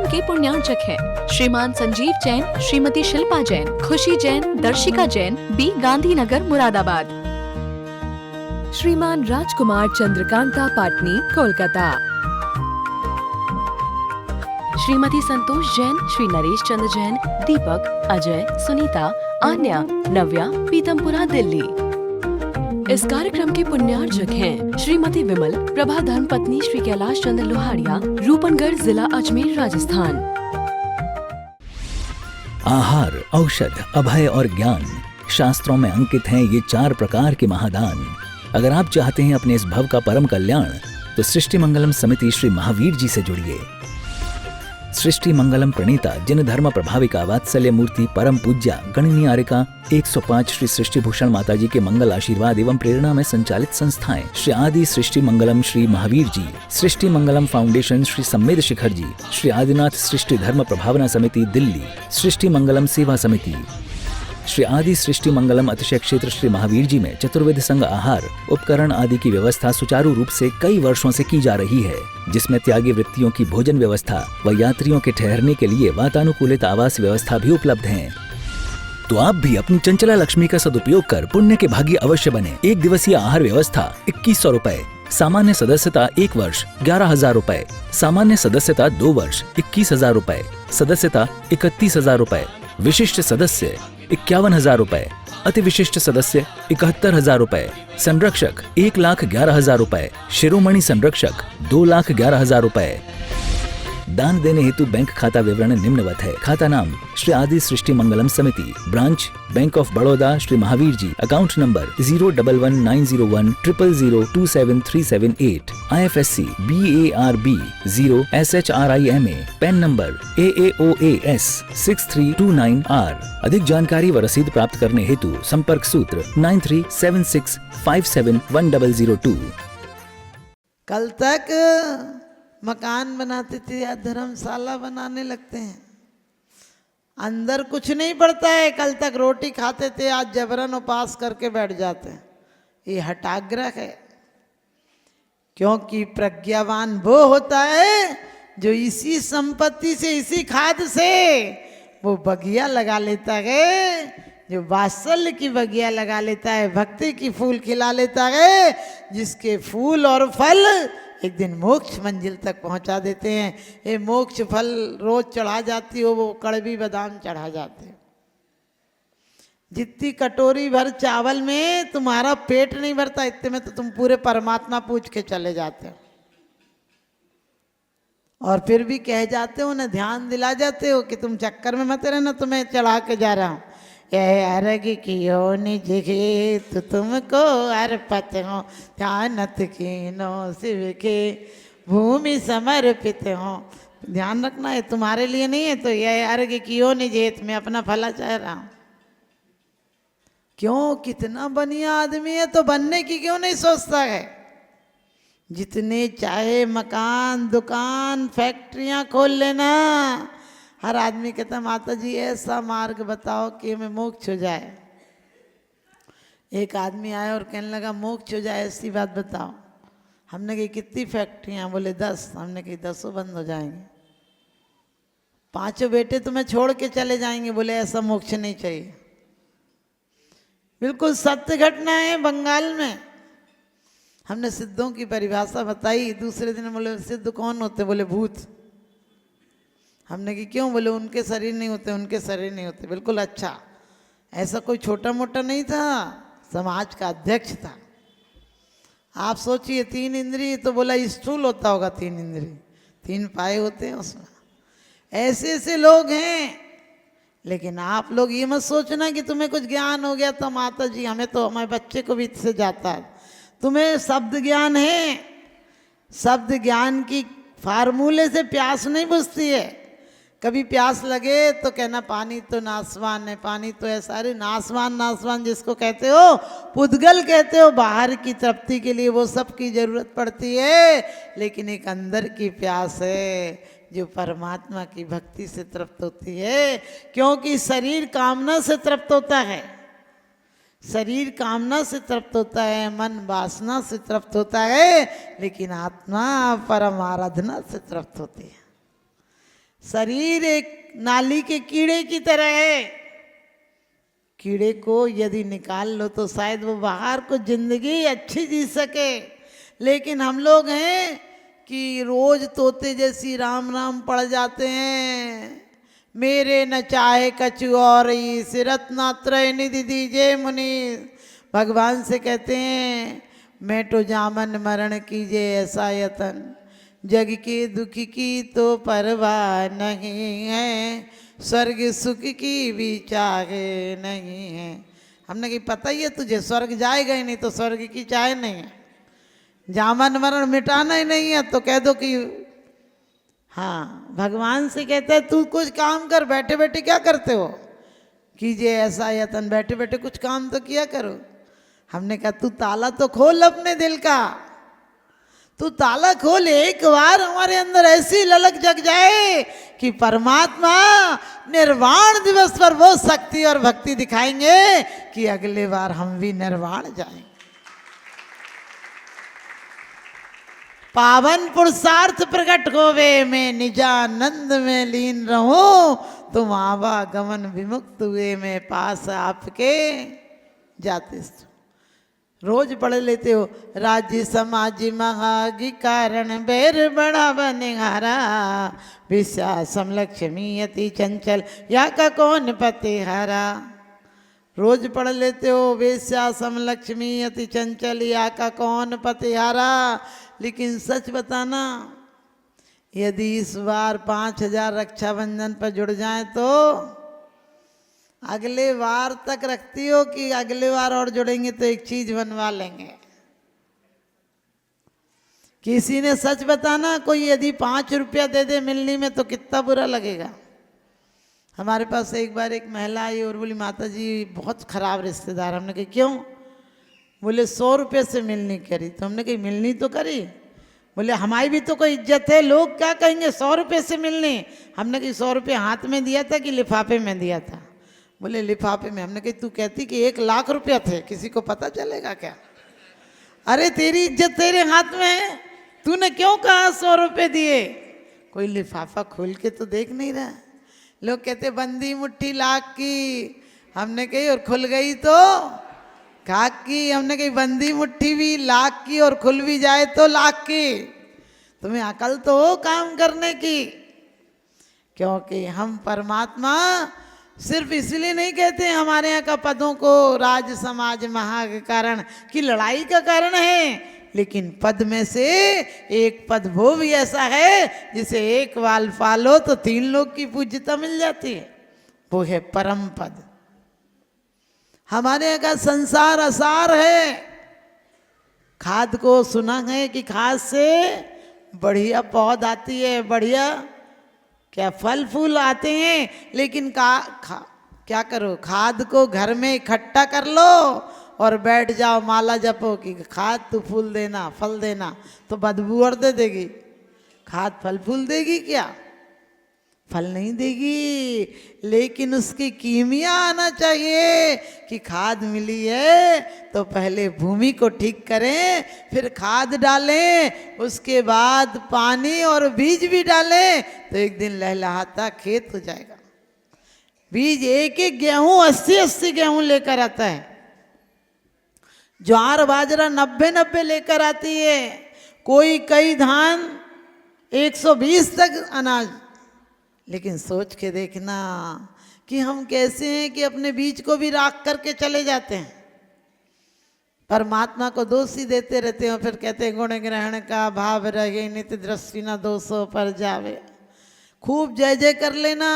के पुण्यार्चक हैं श्रीमान संजीव जैन, श्रीमती शिल्पा जैन, खुशी जैन, दर्शिका जैन, बी गांधीनगर, मुरादाबाद। श्रीमान राजकुमार चंद्रकांता पाटनी, कोलकाता। श्रीमती संतोष जैन, श्री नरेश चंद्र जैन, दीपक, अजय, सुनीता, आन्या, नव्या, पीतमपुरा, दिल्ली। इस कार्यक्रम के पुण्यार्चक हैं श्रीमती विमल, प्रभा धर्मपत्नी श्री कैलाश चंद्र लोहाड़िया, रूपनगढ़, जिला अजमेर, राजस्थान। आहार, औषध, अभय और ज्ञान, शास्त्रों में अंकित हैं ये 4 प्रकार के महादान। अगर आप चाहते हैं अपने इस भव का परम कल्याण, तो सृष्टि मंगलम समिति श्री महावीर जी से जुड़िए। सृष्टि मंगलम प्रणीता जिन धर्म प्रभाविका वात्सल्य मूर्ति परम पूज्या गणनीयारिका 105 श्री सृष्टि भूषण माता जी के मंगल आशीर्वाद एवं प्रेरणा में संचालित संस्थाएं श्री आदि सृष्टि मंगलम श्री महावीर जी, सृष्टि मंगलम फाउंडेशन श्री सम्मेद शिखर जी, श्री आदिनाथ सृष्टि धर्म प्रभावना समिति दिल्ली, सृष्टि मंगलम सेवा समिति, श्री आदि सृष्टि मंगलम अतिशय क्षेत्र श्री महावीर जी में चतुर्वेद संघ आहार उपकरण आदि की व्यवस्था सुचारू रूप से कई वर्षों से की जा रही है, जिसमें त्यागी वृत्तियों की भोजन व्यवस्था व यात्रियों के ठहरने के लिए वातानुकूलित आवास व्यवस्था भी उपलब्ध है। तो आप भी अपनी चंचला लक्ष्मी का सदुपयोग कर पुण्य के भागी अवश्य बने। 1 दिवसीय आहार व्यवस्था 2100 रुपए, सामान्य सदस्यता 1 वर्ष 11,000 रुपए, सामान्य सदस्यता 2 वर्ष 21,000 रुपए, सदस्यता 31,000 रुपए, विशिष्ट सदस्य 51,000 रुपए, अति विशिष्ट सदस्य 71,000 रुपए, संरक्षक 1,11,000 रुपए, शिरोमणि संरक्षक 2,11,000 रुपए। दान देने हेतु बैंक खाता विवरण निम्नवत है। खाता नाम श्री आदि Srishti Mangalam Samiti, branch bank of Baroda Shri Mahavir ji, account number 0119010027378, IFSC BARB 0 SHRIMA, PAN number AAOAS 6329R। अधिक जानकारी व रसीद प्राप्त करने हेतु संपर्क सूत्र 9376571002। कल तक मकान बनाते थे या धर्मशाला बनाने लगते हैं, अंदर कुछ नहीं पड़ता है। कल तक रोटी खाते थे, आज जबरन उपास करके बैठ जाते हैं। ये हठाग्रह है, क्योंकि प्रज्ञावान वो होता है जो इसी संपत्ति से, इसी खाद से वो बगिया लगा लेता है, जो वात्सल्य की बगिया लगा लेता है, भक्ति की फूल खिला लेता है, जिसके फूल और फल एक दिन मोक्ष मंजिल तक पहुंचा देते हैं। ये मोक्ष फल रोज चढ़ा जाती हो, वो कड़वी बादाम चढ़ा जाते हैं। जितनी कटोरी भर चावल में तुम्हारा पेट नहीं भरता, इतने में तो तुम पूरे परमात्मा पूछ के चले जाते हो। और फिर भी कह जाते हो ना, ध्यान दिला जाते हो कि तुम चक्कर में मत रहना, तुम्हें चढ़ा के जा रहा हूँ। यह अर्घ कियो निज हेत तुमको अर्पित हो, ध्यानत कीनो शिव के भूमि समर्पित हो। ध्यान रखना है, तुम्हारे लिए नहीं है। तो यह अर्घ कियो निज हेत, में अपना भला चाह रहा हूँ। क्यों? कितना बढ़िया आदमी है, तो बनने की क्यों नहीं सोचता है? जितने चाहे मकान, दुकान, फैक्ट्रियां खोल लेना। हर आदमी कहता माता जी ऐसा मार्ग बताओ कि हमें मोक्ष हो जाए। एक आदमी आया और कहने लगा मोक्ष हो जाए ऐसी बात बताओ। हमने कही कितनी फैक्ट्रियां? बोले 10। हमने कही 10 बंद हो जाएंगे। 5 बेटे तुम्हें छोड़ के चले जाएंगे। बोले ऐसा मोक्ष नहीं चाहिए। बिल्कुल सत्य घटना है बंगाल में। हमने सिद्धों की परिभाषा बताई। दूसरे दिन बोले सिद्ध कौन होते? बोले भूत। हमने कि क्यों? बोले उनके शरीर नहीं होते, उनके शरीर नहीं होते। बिल्कुल अच्छा। ऐसा कोई छोटा मोटा नहीं था, समाज का अध्यक्ष था। आप सोचिए 3 इंद्रिय, तो बोला स्थूल होता होगा 3 इंद्रिय, 3 पाए होते हैं उसमें। ऐसे ऐसे लोग हैं। लेकिन आप लोग ये मत सोचना कि तुम्हें कुछ ज्ञान हो गया तो माता जी हमें तो, हमारे बच्चे को भी इससे जाता है। तुम्हें शब्द ज्ञान है। शब्द ज्ञान की फार्मूले से प्यास नहीं बुझती है। कभी प्यास लगे तो कहना पानी तो नासवान है, पानी तो है। सारे नासवान, नासवान जिसको कहते हो, पुद्गल कहते हो। बाहर की तृप्ति के लिए वो सब की जरूरत पड़ती है, लेकिन एक अंदर की प्यास है जो परमात्मा की भक्ति से तृप्त होती है। क्योंकि शरीर कामना से तृप्त होता है, शरीर कामना से तृप्त होता है, मन वासना से तृप्त होता है, लेकिन आत्मा परम आराधना से तृप्त होती है। शरीर एक नाली के कीड़े की तरह है। कीड़े को यदि निकाल लो तो शायद वो बाहर को जिंदगी अच्छी जी सके, लेकिन हम लोग हैं कि रोज तोते जैसी राम राम पड़ जाते हैं। मेरे न चाहे कछु और सिरत ना त्रय निधि दीजे मुनि। भगवान से कहते हैं मैं तो जामन मरण कीजे ऐसा यतन, जग के दुख की तो परवाह नहीं है, स्वर्ग सुख की भी चाह नहीं है। हमने कही पता ही है तुझे, स्वर्ग जाएगा ही नहीं तो स्वर्ग की चाह नहीं है, जामन मरण मिटाना ही नहीं है तो कह दो कि हाँ। भगवान से कहते हैं तू कुछ काम कर, बैठे बैठे क्या करते हो, कीजिए ऐसा यतन, बैठे बैठे कुछ काम तो किया करो। हमने कहा तू ताला तो खोल अपने दिल का, तू ताला खोल, एक बार हमारे अंदर ऐसी ललक जग जाए कि परमात्मा निर्वाण दिवस पर वो शक्ति और भक्ति दिखाएंगे कि अगले बार हम भी निर्वाण जाएंगे। पावन पुरुषार्थ प्रकट होवे, मैं निजानंद में लीन रहूं, तुम आवागमन विमुक्त हुए, मैं पास आपके जाते। रोज पढ़ लेते हो, राज्य समाज महागी कारण बैर बड़ा बनिहारा, विश्वासम लक्ष्मी अति चंचल या का कौन पतिहारा। रोज पढ़ लेते हो वेश्यासम लक्ष्मी अति चंचल या का कौन पतिहारा, लेकिन सच बताना यदि इस बार 5000 रक्षाबंधन पर जुड़ जाए तो अगले बार तक रखती हो कि अगले बार और जुड़ेंगे तो एक चीज बनवा लेंगे। किसी ने सच बताना, कोई यदि 5 रुपया दे दे मिलनी में तो कितना बुरा लगेगा। हमारे पास एक बार एक महिला आई और बोली माता जी बहुत खराब रिश्तेदार। हमने कही क्यों? बोले 100 रुपये से मिलनी करी। तो हमने कही मिलनी तो करी, बोले हमारी भी तो कोई इज्जत है, लोग क्या कहेंगे 100 रुपये से मिलनी। हमने कही 100 रुपये हाथ में दिया था कि लिफाफे में दिया था? बोले लिफाफे में। हमने कही तू कहती कि 1 लाख रुपया थे, किसी को पता चलेगा क्या? अरे तेरी इज्जत तेरे हाथ में है, तूने क्यों कहा 100 रुपये दिए? कोई लिफाफा खोल के तो देख नहीं रहा। लोग कहते बंदी मुट्ठी लाख की, हमने कही और खुल गई तो खाक की। हमने कही बंदी मुट्ठी भी लाख की और खुल भी जाए तो लाख की। तुम्हें अकल तो हो काम करने की, क्योंकि हम परमात्मा सिर्फ इसलिए नहीं कहते हमारे यहाँ का पदों को राज समाज महा के कारण कि लड़ाई का कारण है, लेकिन पद में से एक पद वो भी ऐसा है जिसे एक बाल पालो तो 3 लोग की पूज्यता मिल जाती है, वो है परम पद। हमारे यहाँ का संसार असार है। खाद को सुना है कि खाद से बढ़िया पौध आती है, बढ़िया क्या फल फूल आते हैं, लेकिन क्या करो, खाद को घर में इकट्ठा कर लो और बैठ जाओ माला जपो कि खाद तू फूल देना फल देना, तो बदबू और दे देगी। खाद फल फूल देगी क्या? फल नहीं देगी, लेकिन उसकी कीमिया आना चाहिए कि खाद मिली है तो पहले भूमि को ठीक करें, फिर खाद डालें, उसके बाद पानी और बीज भी डालें, तो एक दिन लहलहाता खेत हो जाएगा। बीज एक एक गेहूं 80-80 गेहूं लेकर आता है, ज्वार बाजरा 90-90 लेकर आती है, कोई कई धान 120 तक अनाज। लेकिन सोच के देखना कि हम कैसे हैं कि अपने बीज को भी राख करके चले जाते हैं, परमात्मा को दोष ही देते रहते हैं, फिर कहते हैं गुण ग्रहण का भाव रहे नित्य दृष्टि न दोषों पर जावे। खूब जय जय कर लेना,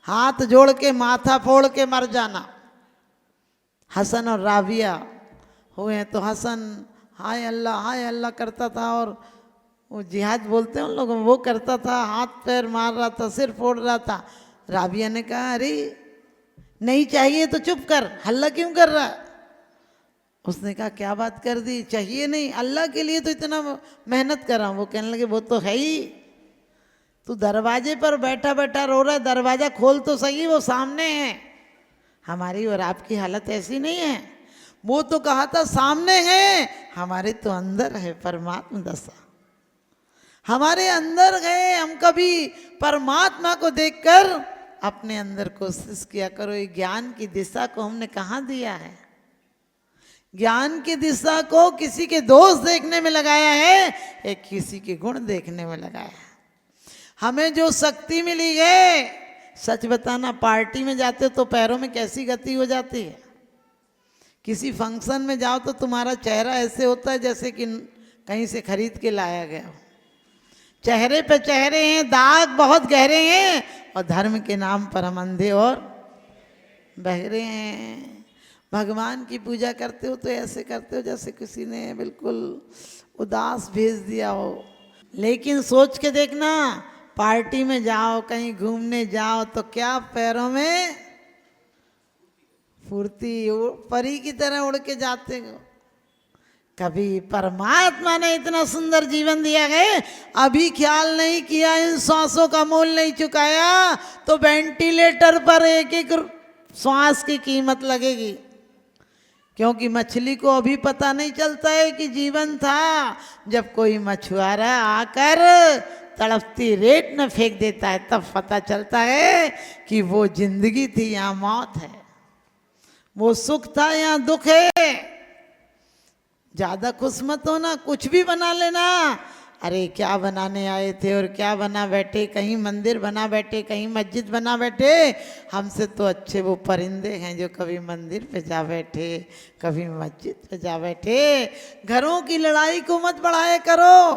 हाथ जोड़ के माथा फोड़ के मर जाना। हसन और राबिया हुए हैं तो हसन हाय अल्लाह करता था और वो जिहाद बोलते हैं उन लोगों, वो करता था, हाथ पैर मार रहा था, सिर फोड़ रहा था। राबिया ने कहा अरे नहीं चाहिए तो चुप कर, हल्ला क्यों कर रहा है? उसने कहा क्या बात कर दी, चाहिए नहीं, अल्लाह के लिए तो इतना मेहनत कर रहा हूँ। वो कहने लगे वो तो है ही, तू दरवाजे पर बैठा बैठा रो रहा है, दरवाजा खोल तो सही, वो सामने है। हमारी और आपकी हालत ऐसी नहीं है। वो तो कहा था सामने है, हमारे तो अंदर है परमात्मा दशा। हमारे अंदर गए, हम कभी परमात्मा को देखकर अपने अंदर कोशिश किया करो, ये ज्ञान की दिशा को हमने कहाँ दिया है? ज्ञान की दिशा को किसी के दोष देखने में लगाया है, एक किसी के गुण देखने में लगाया है। हमें जो शक्ति मिली है, सच बताना, पार्टी में जाते हो तो पैरों में कैसी गति हो जाती है। किसी फंक्शन में जाओ तो तुम्हारा चेहरा ऐसे होता है जैसे कि कहीं से खरीद के लाया गया हो। चेहरे पे चेहरे हैं, दाग बहुत गहरे हैं, और धर्म के नाम पर हम अंधे और बहरे हैं। भगवान की पूजा करते हो तो ऐसे करते हो जैसे किसी ने बिल्कुल उदास भेज दिया हो। लेकिन सोच के देखना, पार्टी में जाओ, कहीं घूमने जाओ तो क्या पैरों में फुर्ती, परी की तरह उड़ के जाते हो। कभी परमात्मा ने इतना सुंदर जीवन दिया है, अभी ख्याल नहीं किया, इन सांसों का मोल नहीं चुकाया तो वेंटिलेटर पर एक एक श्वास की कीमत लगेगी। क्योंकि मछली को अभी पता नहीं चलता है कि जीवन था, जब कोई मछुआरा आकर तड़पती रेत में फेंक देता है तब पता चलता है कि वो जिंदगी थी, यहाँ मौत है। वो सुख था, यहाँ दुख है। ज्यादा खुश मत होना, कुछ भी बना लेना। अरे क्या बनाने आए थे और क्या बना बैठे, कहीं मंदिर बना बैठे, कहीं मस्जिद बना बैठे। हमसे तो अच्छे वो परिंदे हैं जो कभी मंदिर पे जा बैठे, कभी मस्जिद पे जा बैठे। घरों की लड़ाई को मत बढ़ाया करो,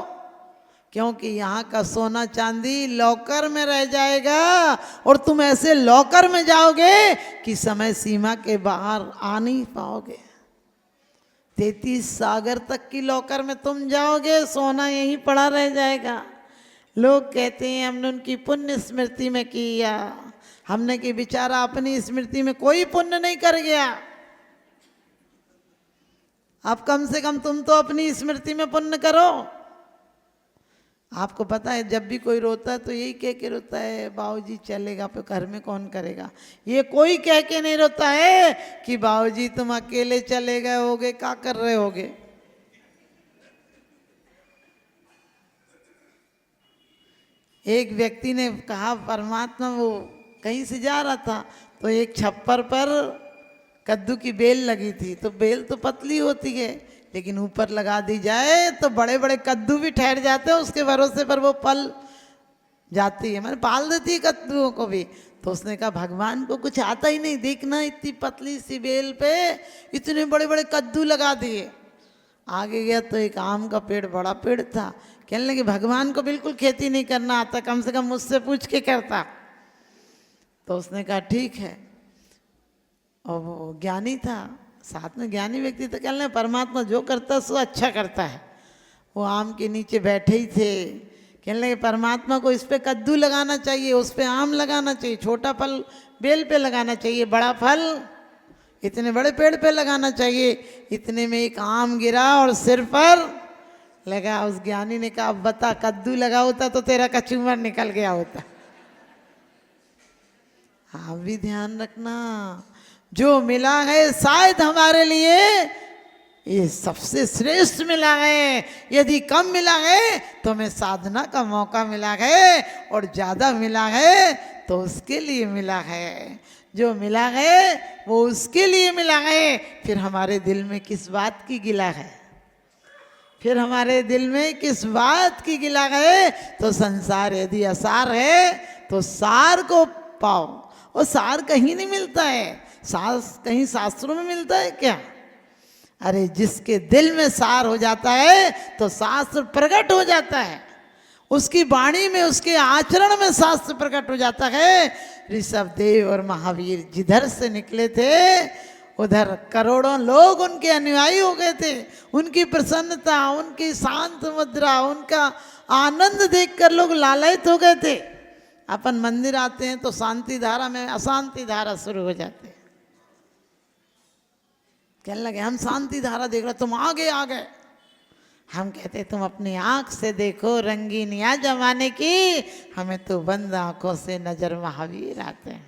क्योंकि यहाँ का सोना चांदी लॉकर में रह जाएगा और तुम ऐसे लॉकर में जाओगे कि समय सीमा के बाहर आ नहीं पाओगे। 33 सागर तक की लॉकर में तुम जाओगे, सोना यहीं पड़ा रह जाएगा। लोग कहते हैं हमने उनकी पुण्य स्मृति में किया, हमने कि बेचारा अपनी स्मृति में कोई पुण्य नहीं कर गया। अब कम से कम तुम तो अपनी स्मृति में पुण्य करो। आपको पता है जब भी कोई रोता है तो यही कह के रोता है, बाबूजी चलेगा तो घर में कौन करेगा। ये कोई कह के नहीं रोता है कि बाबूजी तुम अकेले चले गए होगे, क्या कर रहे होगे। एक व्यक्ति ने कहा परमात्मा, वो कहीं से जा रहा था तो एक छप्पर पर कद्दू की बेल लगी थी। तो बेल तो पतली होती है, लेकिन ऊपर लगा दी जाए तो बड़े बड़े कद्दू भी ठहर जाते हैं, उसके भरोसे पर वो पल जाती है, मैंने पाल देती है कद्दुओं को भी। तो उसने कहा भगवान को कुछ आता ही नहीं, देखना इतनी पतली सी बेल पे इतने बड़े बड़े कद्दू लगा दिए। आगे गया तो एक आम का पेड़, बड़ा पेड़ था। कहने लगे भगवान को बिल्कुल खेती नहीं करना आता, कम से कम मुझसे पूछ के करता। तो उसने कहा ठीक है। और वो ज्ञानी था, साथ में ज्ञानी व्यक्ति तो कहने लगे परमात्मा जो करता है सो अच्छा करता है। वो आम के नीचे बैठे ही थे, कहने लगे परमात्मा को इस पे कद्दू लगाना चाहिए, उस पे आम लगाना चाहिए, छोटा फल बेल पे लगाना चाहिए, बड़ा फल इतने बड़े पेड़ पे लगाना चाहिए। इतने में एक आम गिरा और सिर पर लगा। उस ज्ञानी ने कहा अब बता, कद्दू लगा होता तो तेरा कचूमर निकल गया होता। आप भी ध्यान रखना, जो मिला है शायद हमारे लिए ये सबसे श्रेष्ठ मिला है। यदि कम मिला है तो हमें साधना का मौका मिला है, और ज़्यादा मिला है तो उसके लिए मिला है। जो मिला है वो उसके लिए मिला है। फिर हमारे दिल में किस बात की गिला है, फिर हमारे दिल में किस बात की गिला है। तो संसार यदि असार है तो सार को पाओ, और सार कहीं नहीं मिलता है। सार कहीं शास्त्रों में मिलता है क्या? अरे जिसके दिल में सार हो जाता है तो शास्त्र प्रकट हो जाता है, उसकी वाणी में, उसके आचरण में शास्त्र प्रकट हो जाता है। ऋषभ देव और महावीर जिधर से निकले थे उधर करोड़ों लोग उनके अनुयायी हो गए थे। उनकी प्रसन्नता, उनकी शांत मुद्रा, उनका आनंद देखकर लोग लालायित हो गए थे। अपन मंदिर आते हैं तो शांति धारा में अशांति धारा शुरू हो जाते हैं। कहने लगे हम शांति धारा देख रहे, तुम आगे आ गए। हम कहते तुम अपनी आंख से देखो रंगीनिया जमाने की, हमें तो बंद आंखों से नजर महावीर आते हैं।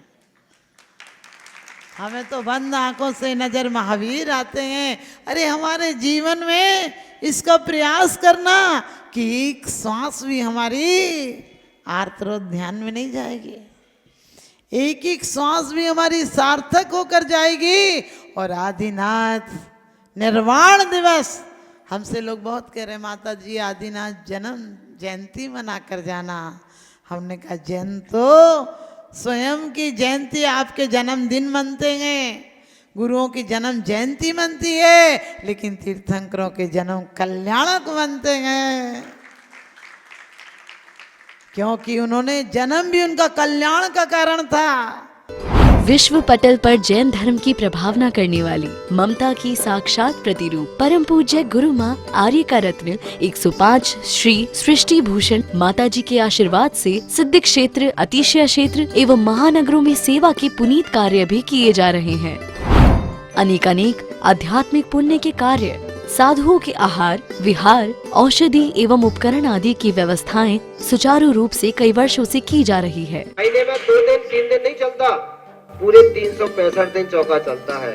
हमें तो बंद आंखों से नजर महावीर आते हैं। अरे हमारे जीवन में इसका प्रयास करना कि एक श्वास भी हमारी आर्तरोध ध्यान में नहीं जाएगी, एक एक श्वास भी हमारी सार्थक होकर जाएगी। और आदिनाथ निर्वाण दिवस हमसे लोग बहुत कह रहे हैं, माता जी आदिनाथ जन्म जयंती मना कर जाना। हमने कहा जयंती तो स्वयं की जयंती आपके जन्मदिन मनते हैं, गुरुओं की जन्म जयंती मनती है, लेकिन तीर्थंकरों के जन्म कल्याणक मनते हैं, क्योंकि उन्होंने जन्म भी उनका कल्याण का कारण था। विश्व पटल पर जैन धर्म की प्रभावना करने वाली ममता की साक्षात प्रतिरूप परम पूज्य गुरु माँ आर्य का रत्न 105 श्री सृष्टि भूषण माता जी के आशीर्वाद से सिद्धि क्षेत्र, अतिशय क्षेत्र एवं महानगरों में सेवा के पुनीत कार्य भी किए जा रहे हैं। अनेक आध्यात्मिक पुण्य के कार्य, साधुओं के आहार विहार, औषधि एवं उपकरण आदि की व्यवस्थाएं सुचारू रूप से कई वर्षों से की जा रही है। महीने में 2 दिन 3 दिन नहीं चलता, पूरे 365 दिन चौका चलता है।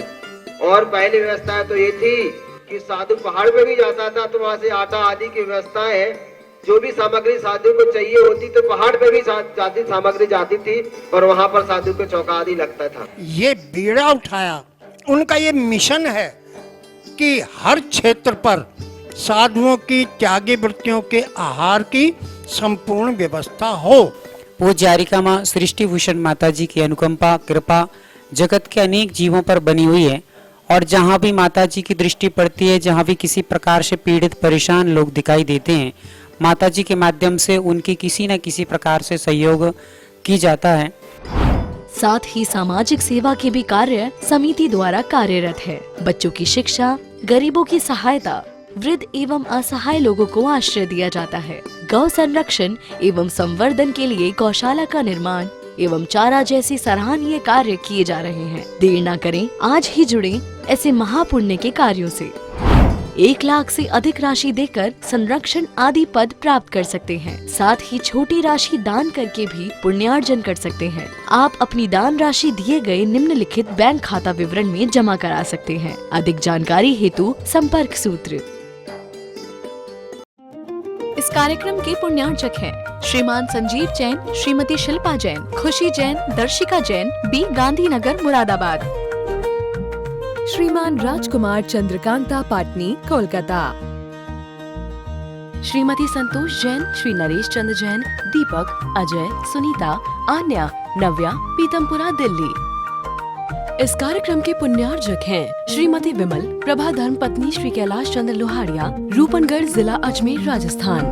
और पहली व्यवस्था तो ये थी कि साधु पहाड़ पे भी जाता था तो वहाँ से आटा आदि की व्यवस्था है, जो भी सामग्री साधु को चाहिए होती तो पहाड़ पे भी जाती सामग्री जाती थी और वहाँ पर साधु को चौका आदि लगता था। ये बीड़ा उठाया, उनका ये मिशन है कि हर क्षेत्र पर साधुओं की त्यागी वृत्तियों के आहार की संपूर्ण व्यवस्था हो। पूज्य आर्यिका माँ सृष्टि भूषण माता जी की अनुकंपा कृपा जगत के अनेक जीवों पर बनी हुई है और जहाँ भी माता जी की दृष्टि पड़ती है, जहाँ भी किसी प्रकार से पीड़ित परेशान लोग दिखाई देते हैं, माता जी के माध्यम से उनकी किसी न किसी प्रकार से सहयोग की जाता है। साथ ही सामाजिक सेवा के भी कार्य समिति द्वारा कार्यरत है। बच्चों की शिक्षा, गरीबों की सहायता, वृद्ध एवं असहाय लोगों को आश्रय दिया जाता है। गौ संरक्षण एवं संवर्धन के लिए गौशाला का निर्माण एवं चारा जैसे सराहनीय कार्य किए जा रहे हैं। देर न करें, आज ही जुड़े ऐसे महापुण्य के कार्यों से। 1 लाख से अधिक राशि देकर संरक्षण आदि पद प्राप्त कर सकते हैं। साथ ही छोटी राशि दान करके भी पुण्यार्जन कर सकते हैं। आप अपनी दान राशि दिए गए निम्नलिखित बैंक खाता विवरण में जमा करा सकते हैं। अधिक जानकारी हेतु संपर्क सूत्र। इस कार्यक्रम के पुण्यार्चक हैं श्रीमान संजीव जैन, श्रीमती शिल्पा जैन, खुशी जैन, दर्शिका जैन, बी गांधीनगर मुरादाबाद, श्रीमान राजकुमार चंद्रकांता पाटनी कोलकाता, श्रीमती संतोष जैन, श्री नरेश चंद्र जैन, दीपक, अजय, सुनीता, आन्या, नव्या, पीतमपुरा दिल्ली। इस कार्यक्रम के पुण्यार्जक हैं श्रीमती विमल, प्रभा धर्मपत्नी श्री कैलाश चंद्र लोहाड़िया, रूपनगढ़ जिला अजमेर राजस्थान।